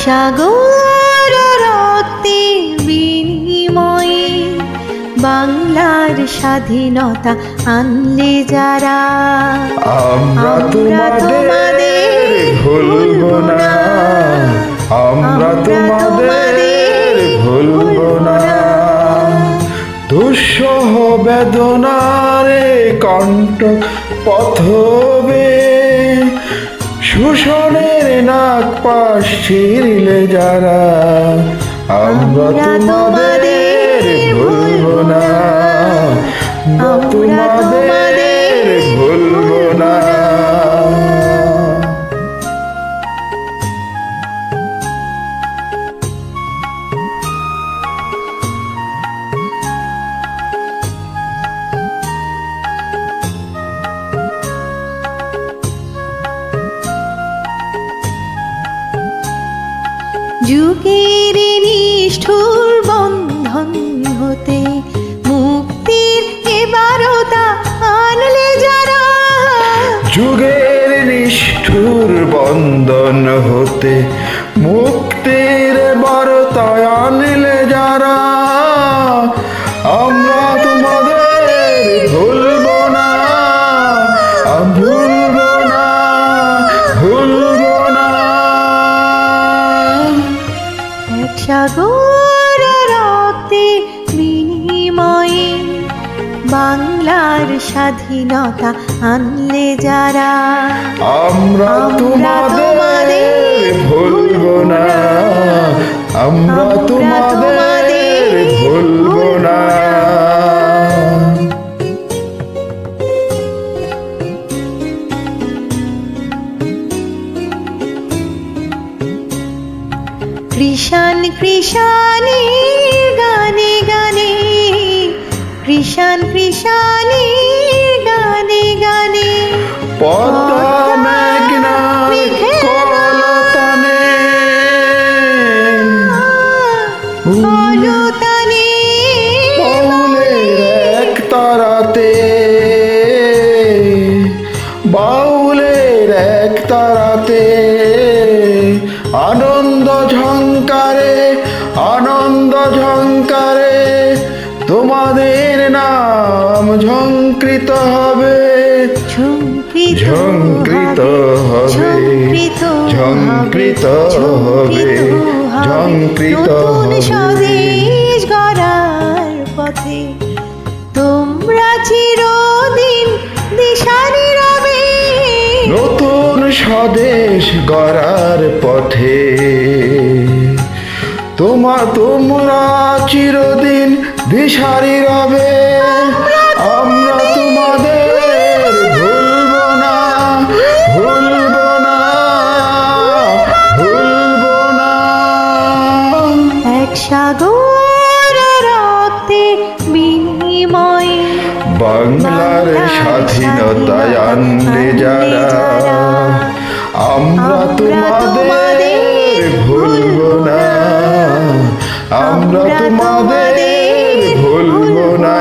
সাগর রক্তের বিনিময়ে বাংলার স্বাধীনতা আনলে যারা, আমরা তোমাদের ভুলব না, আমরা তোমাদের ভুলব না। দুঃসহ বেদনারে কণ্ঠ পথবে শোষণের নাক পাশ ছিঁড়লে যারা, আমরা তোমাদের ভুলব না, তোমাদের ভুলব না। যুগের নিষ্ঠুর বন্ধন হতে মুক্তির এবারতা আনলে যারা, যুগের নিষ্ঠুর বন্ধন হতে মুক্তির বার্তা আনলে যারা, আমরা তোমাদের ভুলব না, ভুলব না, ভুলব না। এক সাগর রক্তের বিনিময়ে বাংলার স্বাধীনতা আনলে যারা, আমরা তোমাদের ভুলব না, আমরা তোমাদের ভুলব না। কৃষাণ কৃষাণীর গানে গানে, কৃষাণ কৃষাণীর গানে গানে, পদ্মা মেঘনা কলতানে, কলতানে বাউলের এক তারাতে, বাউলের এক তারাতে আনন্দ ঝংকারে, আনন্দ ঝংকারে তোমাদের নাম ঝংকৃত হবে, ঝংকৃত হবে, ঝংকৃত হবে, ঝংকৃত হবে। স্বদেশ গড়ার পথে তোমরা চিরদিন দিশারি রবে, নতুন স্বদেশ গড়ার পথে তোমরা চিরদিন দিশারি রবে, আমরা তোমাদের ভুলব না, ভুলব না, ভুলব না। এক সাগর রক্তের বিনিময়ে বাংলার স্বাধীনতায় আনলে যারা, আমরা তোমাদের ভুলব না, আমরা তোমাদের ভুলব না।